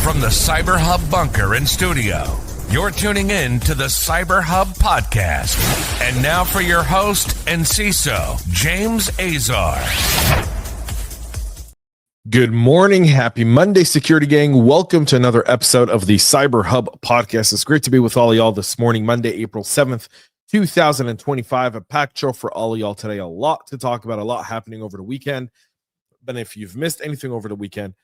From the CyberHub bunker and studio, you're tuning in to the CyberHub Podcast. And now for your host and CISO, James Azar. Good morning. Happy Monday, security gang. Welcome to another episode of the CyberHub Podcast. It's great to be with all of y'all this morning, Monday, April 7th, 2025. A packed show for all of y'all today. A lot to talk about, a lot happening over the weekend. But if you've missed anything over the weekend,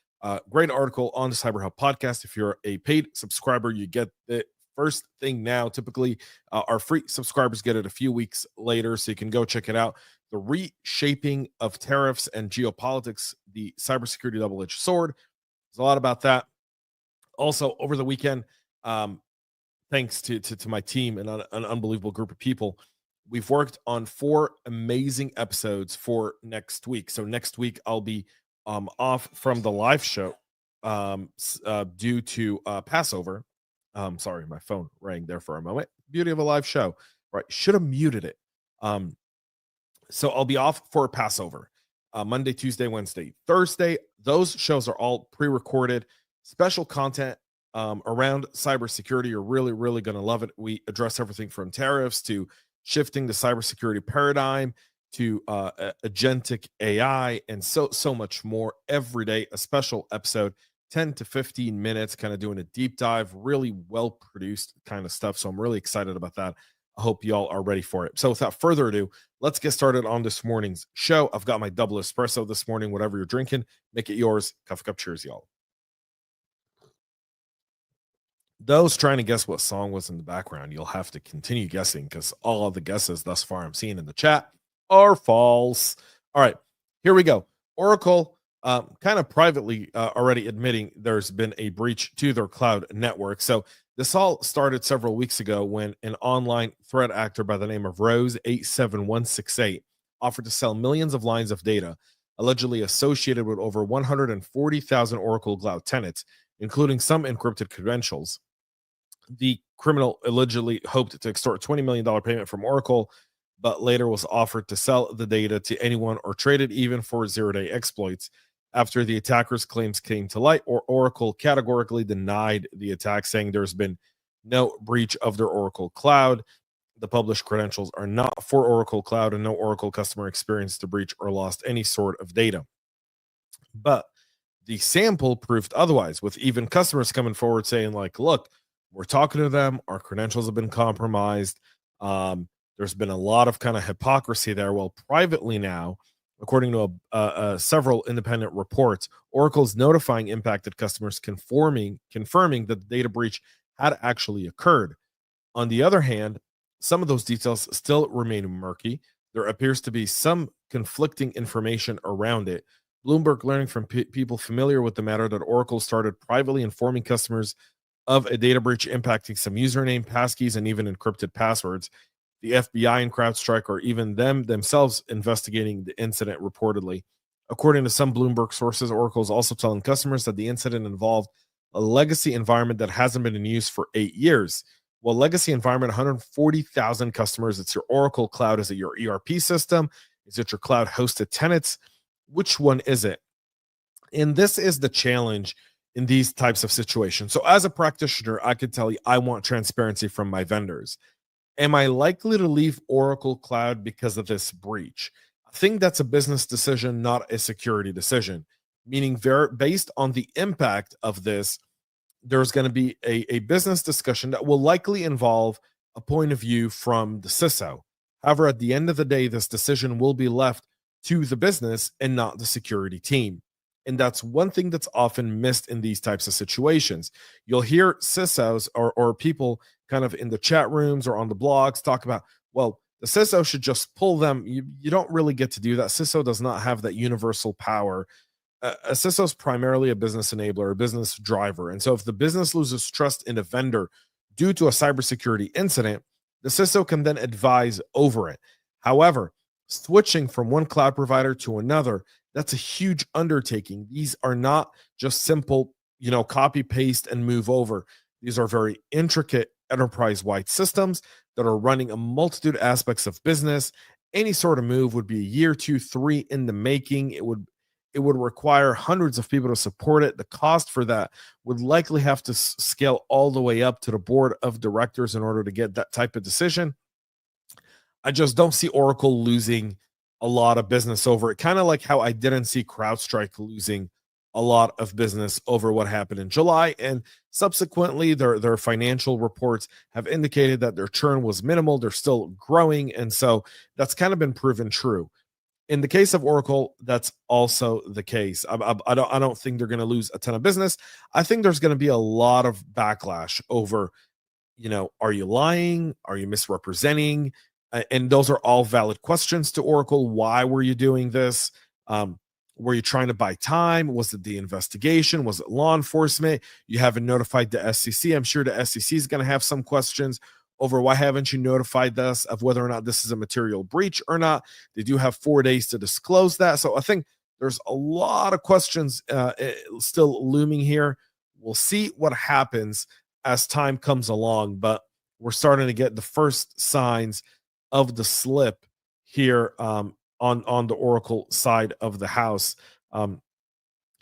great article on the CyberHub Podcast. If you're a paid subscriber, you get it first thing now. Typically, our free subscribers get it a few weeks later, so you can go check it out. The reshaping of tariffs and geopolitics, the cybersecurity double-edged sword. There's a lot about that. Also, over the weekend, thanks to my team and an unbelievable group of people, we've worked on 4 amazing episodes for next week. So next week, I'll be off from the live show due to Passover. Sorry, my phone rang there for a moment. Beauty of a live show, right? Should have muted it. So I'll be off for Passover, Monday, Tuesday, Wednesday, Thursday. Those shows are all pre-recorded, special content around cybersecurity. You're really, really going to love it. We address everything from tariffs to shifting the cybersecurity paradigm to agentic AI and so much more every day. A special episode, 10 to 15 minutes, kind of doing a deep dive, really well-produced kind of stuff. So I'm really excited about that. I hope y'all are ready for it. So without further ado, let's get started on this morning's show. I've got my double espresso this morning. Whatever you're drinking, make it yours. Cup, cheers, y'all. Those trying to guess what song was in the background, you'll have to continue guessing because all of the guesses thus far I'm seeing in the chat are false. All right, here we go. Oracle kind of privately already admitting there's been a breach to their cloud network. So this all started several weeks ago when an online threat actor by the name of Rose 87168 offered to sell millions of lines of data allegedly associated with over 140,000 Oracle Cloud tenants, including some encrypted credentials. The criminal allegedly hoped to extort $20 million payment from Oracle, but later was offered to sell the data to anyone or trade it even for zero-day exploits. After the attacker's claims came to light, Oracle categorically denied the attack, saying there's been no breach of their Oracle Cloud. The published credentials are not for Oracle Cloud, and no Oracle customer experienced the breach or lost any sort of data. But the sample proved otherwise, with even customers coming forward saying, like, look, we're talking to them, our credentials have been compromised. There's been a lot of kind of hypocrisy there. Well, privately now, according to several independent reports, Oracle's notifying impacted customers, confirming that the data breach had actually occurred. On the other hand, some of those details still remain murky. There appears to be some conflicting information around it. Bloomberg, learning from people familiar with the matter, that Oracle started privately informing customers of a data breach impacting some username, passkeys, and even encrypted passwords. The FBI and CrowdStrike are even themselves investigating the incident reportedly. According to some Bloomberg sources, Oracle is also telling customers that the incident involved a legacy environment that hasn't been in use for 8 years. Well, legacy environment, 140,000 customers. It's your Oracle Cloud. Is it your ERP system? Is it your cloud hosted tenants? Which one is it? And this is the challenge in these types of situations. So as a practitioner, I could tell you, I want transparency from my vendors. Am I likely to leave Oracle Cloud because of this breach? I think that's a business decision, not a security decision, meaning based on the impact of this, there's going to be a business discussion that will likely involve a point of view from the CISO. However, at the end of the day, this decision will be left to the business and not the security team. And that's one thing that's often missed in these types of situations. You'll hear CISOs or people kind of in the chat rooms or on the blogs talk about, well, the CISO should just pull them. You don't really get to do that. CISO does not have that universal power. A CISO is primarily a business enabler, a business driver. And so if the business loses trust in a vendor due to a cybersecurity incident, the CISO can then advise over it. However, switching from one cloud provider to another, that's a huge undertaking. These are not just simple, copy, paste, and move over. These are very intricate enterprise-wide systems that are running a multitude of aspects of business. Any sort of move would be a year, 2, 3 in the making. It would require hundreds of people to support it. The cost for that would likely have to scale all the way up to the board of directors in order to get that type of decision. I just don't see Oracle losing a lot of business over it. Kind of like how I didn't see CrowdStrike losing a lot of business over what happened in July. And subsequently, their financial reports have indicated that their churn was minimal. They're still growing. And so that's kind of been proven true. In the case of Oracle, that's also the case. I don't think they're going to lose a ton of business. I think there's going to be a lot of backlash over, are you lying? Are you misrepresenting? And those are all valid questions to Oracle. Why were you doing this? Were you trying to buy time? Was it the investigation? Was it law enforcement? You haven't notified the SEC. I'm sure the SEC is going to have some questions over why haven't you notified us of whether or not this is a material breach or not. They do have 4 days to disclose that. So I think there's a lot of questions still looming here. We'll see what happens as time comes along, but we're starting to get the first signs of the slip here on the Oracle side of the house. And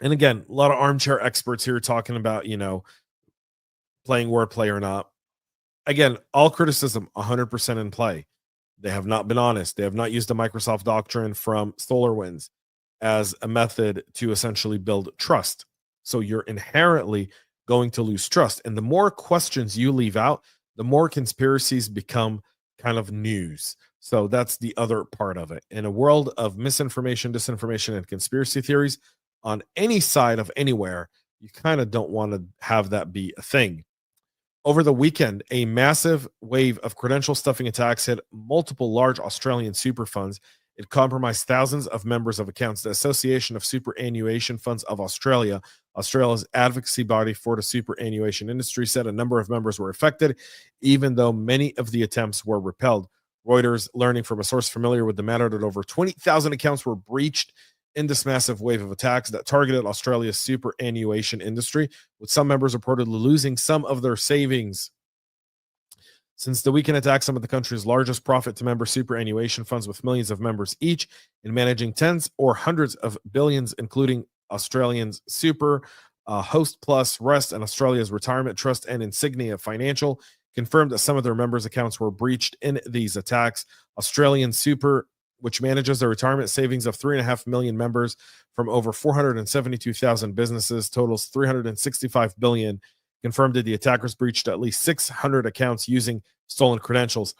again, a lot of armchair experts here talking about, playing wordplay or not. Again, all criticism 100% in play. They have not been honest. They have not used the Microsoft doctrine from SolarWinds as a method to essentially build trust. So you're inherently going to lose trust. And the more questions you leave out, the more conspiracies become kind of news. So that's the other part of it. In a world of misinformation, disinformation, and conspiracy theories on any side of anywhere, you kind of don't want to have that be a thing. Over the weekend, a massive wave of credential stuffing attacks hit multiple large Australian super funds. It compromised thousands of members of accounts. The Association of Superannuation Funds of Australia, Australia's advocacy body for the superannuation industry, said a number of members were affected, even though many of the attempts were repelled. Reuters, learning from a source familiar with the matter, that over 20,000 accounts were breached in this massive wave of attacks that targeted Australia's superannuation industry, with some members reportedly losing some of their savings. Since the weekend attack, some of the country's largest profit-to-member superannuation funds with millions of members each in managing tens or hundreds of billions, including Australians Super, Host Plus, Rest, and Australia's Retirement Trust and Insignia Financial, confirmed that some of their members' accounts were breached in these attacks. Australian Super, which manages their retirement savings of 3.5 million members from over 472,000 businesses, totals 365 billion, confirmed that the attackers breached at least 600 accounts using stolen credentials.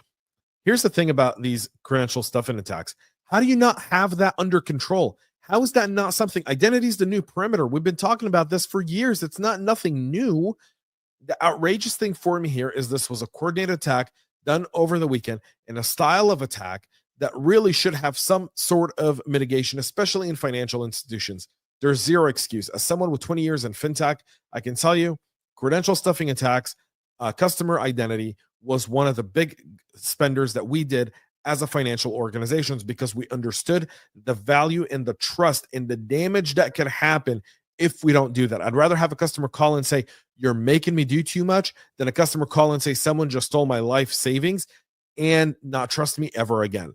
Here's the thing about these credential stuffing attacks. How do you not have that under control? How is that not something? Identity is the new perimeter. We've been talking about this for years. It's not nothing new. The outrageous thing for me here is this was a coordinated attack done over the weekend in a style of attack that really should have some sort of mitigation, especially in financial institutions. There's zero excuse. As someone with 20 years in fintech, I can tell you credential stuffing attacks, customer identity was one of the big spenders that we did as a financial organizations, because we understood the value and the trust and the damage that can happen if we don't do that. I'd rather have a customer call and say, you're making me do too much, than a customer call and say, someone just stole my life savings, and not trust me ever again.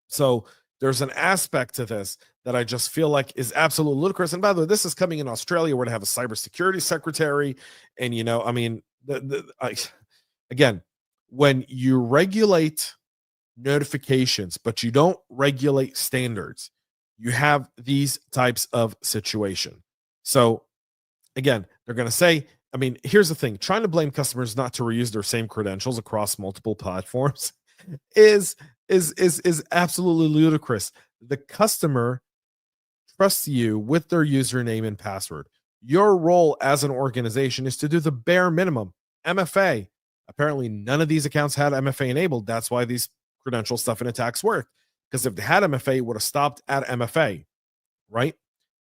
So there's an aspect to this that I just feel like is absolutely ludicrous. And by the way, this is coming in Australia, where they have a cybersecurity secretary. And, again, when you regulate notifications, but you don't regulate standards, you have these types of situation. So again, they're going to say, here's the thing, trying to blame customers not to reuse their same credentials across multiple platforms is absolutely ludicrous. The customer trusts you with their username and password. Your role as an organization is to do the bare minimum. MFA. Apparently, none of these accounts had MFA enabled. That's why these credential stuffing attacks worked. Because if they had MFA, it would have stopped at MFA, right?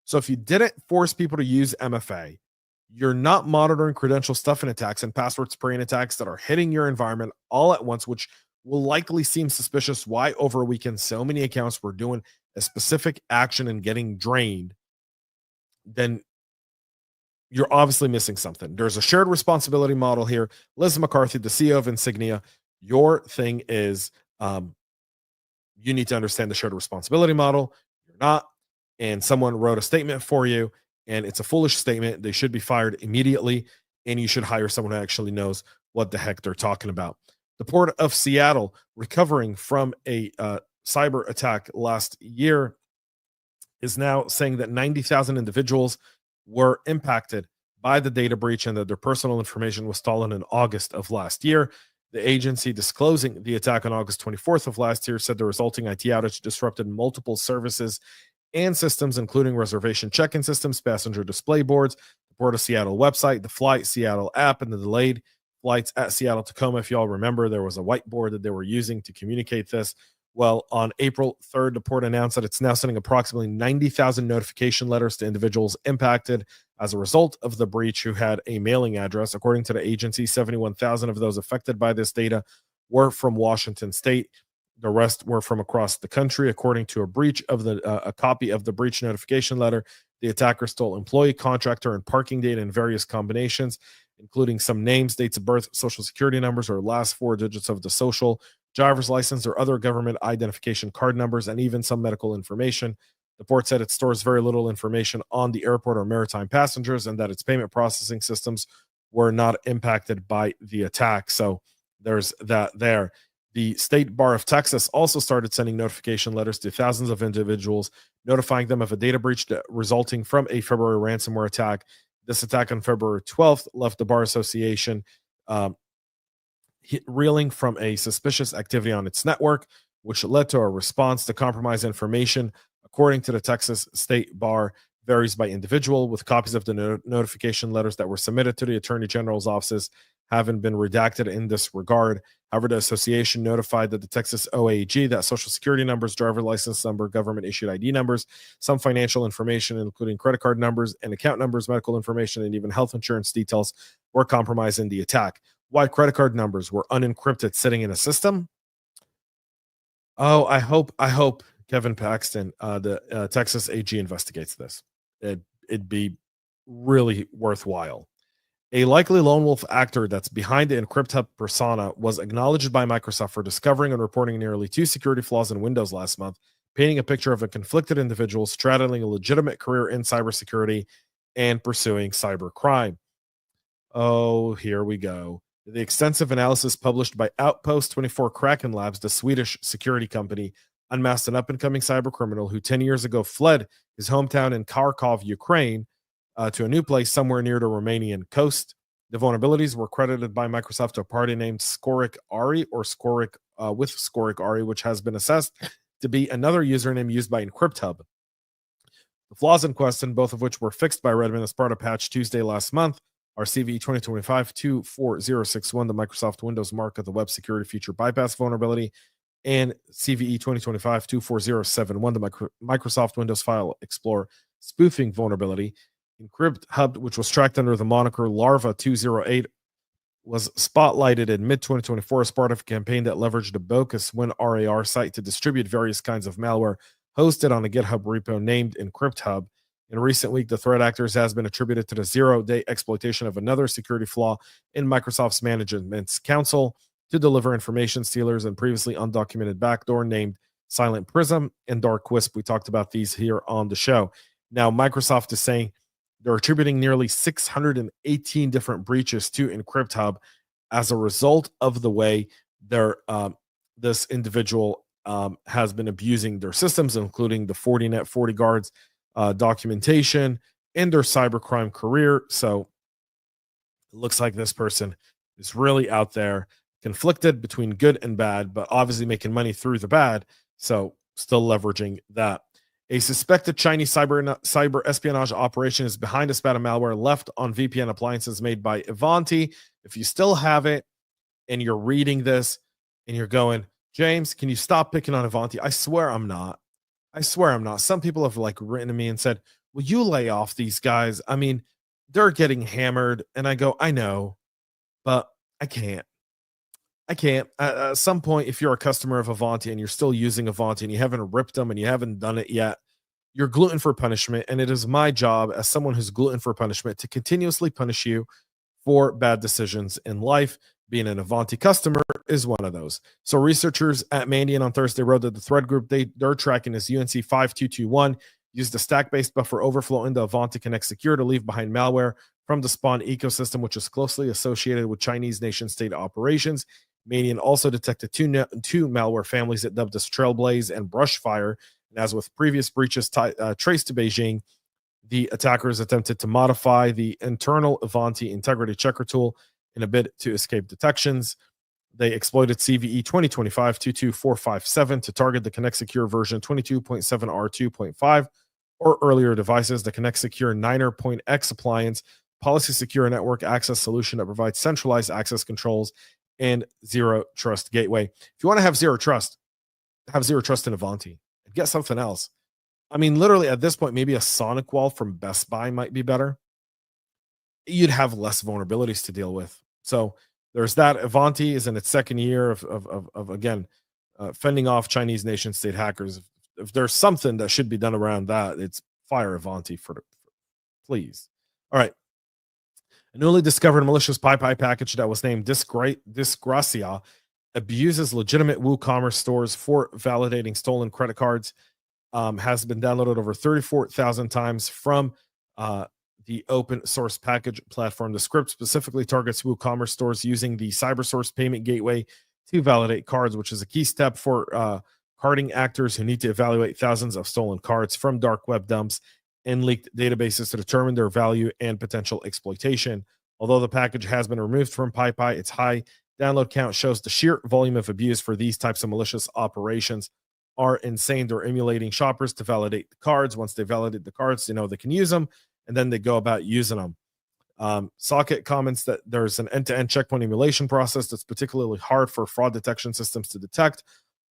So if you didn't force people to use MFA, you're not monitoring credential stuffing attacks and password spraying attacks that are hitting your environment all at once, which will likely seem suspicious. Why over a weekend so many accounts were doing a specific action and getting drained, then you're obviously missing something. There's a shared responsibility model here. Liz McCarthy, the CEO of Insignia, your thing is you need to understand the shared responsibility model. You're not. and someone wrote a statement for you, and it's a foolish statement, they should be fired immediately, and you should hire someone who actually knows what the heck they're talking about. The Port of Seattle, recovering from a cyber attack last year, is now saying that 90,000 individuals were impacted by the data breach and that their personal information was stolen in August of last year. The agency disclosing the attack on August 24th of last year said the resulting IT outage disrupted multiple services and systems, including reservation check-in systems, passenger display boards, the Port of Seattle website, the Flight Seattle app, and the delayed flights at Seattle Tacoma. If y'all remember, there was a whiteboard that they were using to communicate this. Well, on April 3rd, the port announced that it's now sending approximately 90,000 notification letters to individuals impacted as a result of the breach who had a mailing address. According to the agency, 71,000 of those affected by this data were from Washington State. The rest were from across the country. According to a copy of the breach notification letter, the attacker stole employee, contractor, and parking data in various combinations, including some names, dates of birth, social security numbers, or last four digits of the social, driver's license, or other government identification card numbers, and even some medical information. The port said it stores very little information on the airport or maritime passengers, and that its payment processing systems were not impacted by the attack. So there's that there. The State Bar of Texas also started sending notification letters to thousands of individuals, notifying them of a data breach resulting from a February ransomware attack. This attack on February 12th left the Bar Association reeling from a suspicious activity on its network, which led to a response to compromise information. According to the Texas State Bar, varies by individual, with copies of the notification letters that were submitted to the Attorney General's offices haven't been redacted in this regard. However, the association notified that the Texas OAG that social security numbers, driver license number, government issued ID numbers, some financial information, including credit card numbers and account numbers, medical information, and even health insurance details were compromised in the attack. Why credit card numbers were unencrypted sitting in a system? Oh, I hope Kevin Paxton, the Texas AG, investigates this. It'd be really worthwhile. A likely lone wolf actor that's behind the EncryptHub persona was acknowledged by Microsoft for discovering and reporting nearly 2 security flaws in Windows last month, painting a picture of a conflicted individual straddling a legitimate career in cybersecurity and pursuing cybercrime. Oh, here we go. The extensive analysis published by Outpost 24 Kraken Labs, the Swedish security company, unmasked an up-and-coming cybercriminal who 10 years ago fled his hometown in Kharkov, Ukraine, to a new place somewhere near the Romanian coast. The vulnerabilities were credited by Microsoft to a party named Skoric Ari, or Skoric with Skoric Ari, which has been assessed to be another username used by EncryptHub. The flaws in question, both of which were fixed by Redmond as part of patch Tuesday last month, are CVE 2025-24061, the Microsoft Windows mark of the web security feature bypass vulnerability, and CVE 2025-24071, the Microsoft Windows File Explorer spoofing vulnerability. EncryptHub, which was tracked under the moniker Larva 208, was spotlighted in mid-2024 as part of a campaign that leveraged the Bokus WinRAR site to distribute various kinds of malware hosted on a GitHub repo named EncryptHub. In recent week, the threat actors has been attributed to the zero-day exploitation of another security flaw in Microsoft's Management's Council to deliver information stealers and previously undocumented backdoor named Silent Prism and Dark Wisp. We talked about these here on the show. Now, Microsoft is saying they're attributing nearly 618 different breaches to EncryptHub as a result of the way this individual has been abusing their systems, including the Fortinet, FortiGuards documentation and their cybercrime career. So it looks like this person is really out there, conflicted between good and bad, but obviously making money through the bad. So still leveraging that. A suspected Chinese cyber espionage operation is behind a spat of malware left on VPN appliances made by Ivanti. If you still have it and you're reading this and you're going, James, can you stop picking on Ivanti? I swear I'm not. Some people have written to me and said, will you lay off these guys? I mean, they're getting hammered. And I go, I know, but I can't. At some point, if you're a customer of Ivanti and you're still using Ivanti and you haven't ripped them and you haven't done it yet, you're gluten for punishment. And it is my job as someone who's gluten for punishment to continuously punish you for bad decisions in life. Being an Ivanti customer is one of those. So researchers at Mandiant on Thursday wrote that the thread group they're tracking is UNC 5221 used a stack-based buffer overflow into Ivanti Connect Secure to leave behind malware from the Spawn ecosystem, which is closely associated with Chinese nation-state operations. Manian also detected two malware families it dubbed as Trailblaze and Brushfire. And as with previous breaches traced to Beijing, the attackers attempted to modify the internal Ivanti integrity checker tool in a bid to escape detections. They exploited CVE 2025-22457 to target the Connect Secure version 22.7R2.5 or earlier devices. The Connect Secure Niner.X appliance, policy secure network access solution that provides centralized access controls and zero trust gateway. If you want to have zero trust in Ivanti. Get something else. I mean, literally at this point, maybe a Sonic wall from Best Buy might be better. You'd have less vulnerabilities to deal with. So there's that. Ivanti is in its second year of again, fending off Chinese nation state hackers. If there's something that should be done around that, it's fire Ivanti please. All right. A newly discovered malicious PyPy package that was named Disgracia abuses legitimate WooCommerce stores for validating stolen credit cards. Has been downloaded over 34,000 times from the open source package platform. The script specifically targets WooCommerce stores using the CyberSource payment gateway to validate cards, which is a key step for carding actors who need to evaluate thousands of stolen cards from dark web dumps and leaked databases to determine their value and potential exploitation. Although the package has been removed from PyPy, its high download count shows the sheer volume of abuse for these types of malicious operations are insane. They're emulating shoppers to validate the cards. Once they validate the cards, they know they can use them, and then they go about using them. Socket comments that there's an end-to-end checkpoint emulation process that's particularly hard for fraud detection systems to detect.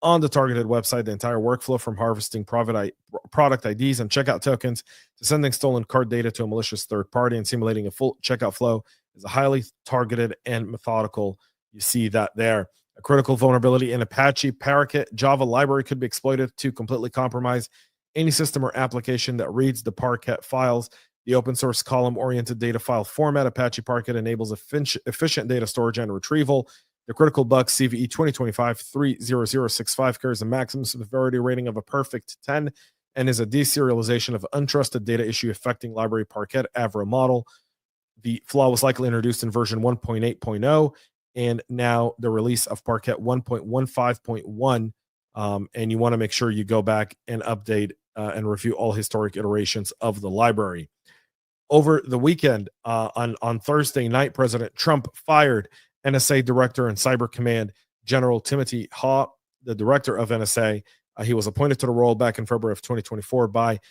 On the targeted website, the entire workflow from harvesting product IDs and checkout tokens to sending stolen card data to a malicious third party and simulating a full checkout flow is a highly targeted and methodical. You see that there. A critical vulnerability in Apache Parakeet Java library could be exploited to completely compromise any system or application that reads the Parakeet files. The open source column-oriented data file format Apache Parakeet enables efficient data storage and retrieval. The critical bug CVE 2025-30065 carries a maximum severity rating of a perfect 10 and is a deserialization of untrusted data issue affecting library Parakeet Avro model. The flaw was likely introduced in version 1.8.0 and now the release of Parakeet 1.15.1. And you want to make sure you go back and update and review all historic iterations of the library. Over the weekend, on Thursday night, President Trump fired NSA Director and Cyber Command General Timothy Ha, the director of NSA. He was appointed to the role back in February of 2024 by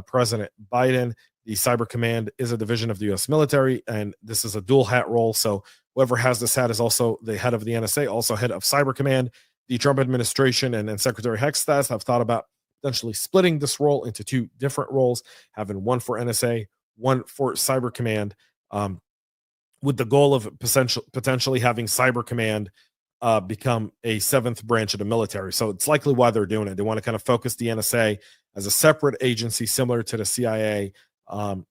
President Biden. The Cyber Command is a division of the U.S. military, and this is a dual hat role. So whoever has this hat is also the head of the NSA, also head of Cyber Command. The Trump administration and Secretary Hextas have thought about potentially splitting this role into two different roles, having one for NSA, one for Cyber Command, with the goal of potentially having Cyber Command become a seventh branch of the military. So it's likely why they're doing it. They want to kind of focus the NSA as a separate agency similar to the CIA on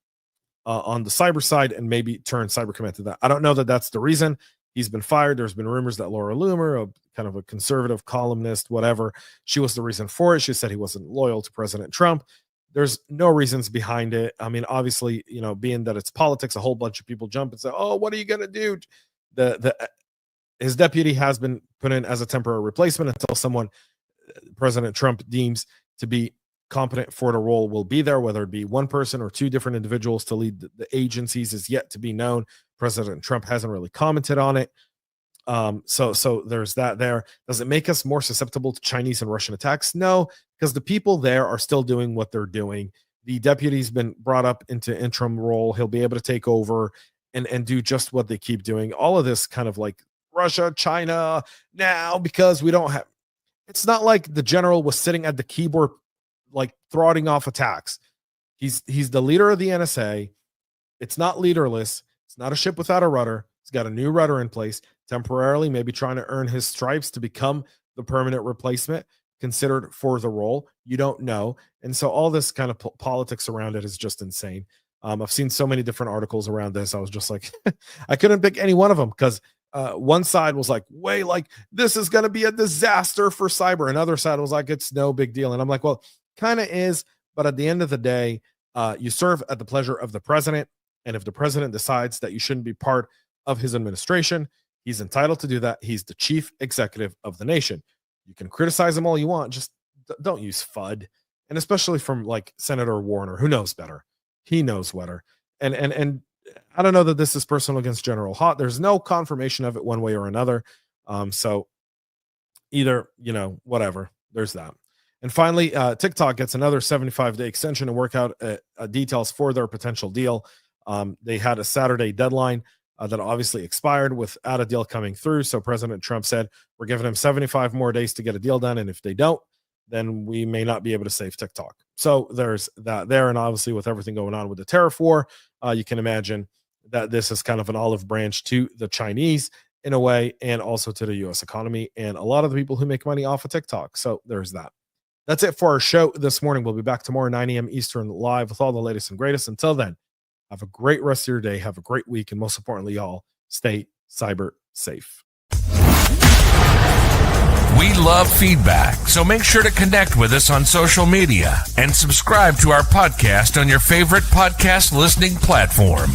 the cyber side and maybe turn Cyber Command to that. I don't know that that's the reason he's been fired. There's been rumors that Laura Loomer, a kind of a conservative columnist, whatever, she was the reason for it. She said he wasn't loyal to President Trump. There's no reasons behind it. I mean, obviously, being that it's politics, a whole bunch of people jump and say, "Oh, what are you going to do?" His deputy has been put in as a temporary replacement until someone President Trump deems to be competent for the role will be there. Whether it be one person or two different individuals to lead the agencies is yet to be known. President Trump hasn't really commented on it. So there's that there. Does it make us more susceptible to Chinese and Russian attacks? No, because the people there are still doing what they're doing. The deputy's been brought up into interim role. He'll be able to take over and do just what they keep doing. All of this kind of like Russia, China now, because we don't have, it's not like the general was sitting at the keyboard, like throtting off attacks. He's the leader of the NSA. It's not leaderless. It's not a ship without a rudder. He's got a new rudder in place, temporarily, maybe trying to earn his stripes to become the permanent replacement considered for the role. You don't know. And so all this kind of politics around it is just insane. I've seen so many different articles around this. I was just like, I couldn't pick any one of them because one side was like, this is going to be a disaster for cyber. Another side was like, it's no big deal. And I'm like, well, kind of is, But at the end of the day, you serve at the pleasure of the president. And if the president decides that you shouldn't be part of his administration, he's entitled to do that. He's the chief executive of the nation. You can criticize him all you want. Just don't use FUD. And especially from like Senator Warner, who knows better. He knows better. And I don't know that this is personal against General Hott. There's no confirmation of it one way or another. So either, whatever. There's that. And finally, TikTok gets another 75-day extension to work out details for their potential deal. They had a Saturday deadline that obviously expired without a deal coming through. So President Trump said, we're giving him 75 more days to get a deal done. And if they don't, then we may not be able to save TikTok. So there's that there. And obviously with everything going on with the tariff war, you can imagine that this is kind of an olive branch to the Chinese in a way, and also to the U.S. economy and a lot of the people who make money off of TikTok. So there's that. That's it for our show this morning. We'll be back tomorrow, 9 a.m. Eastern, live with all the latest and greatest. Until then, have a great rest of your day. Have a great week. And most importantly, y'all, stay cyber safe. We love feedback, so make sure to connect with us on social media and subscribe to our podcast on your favorite podcast listening platform.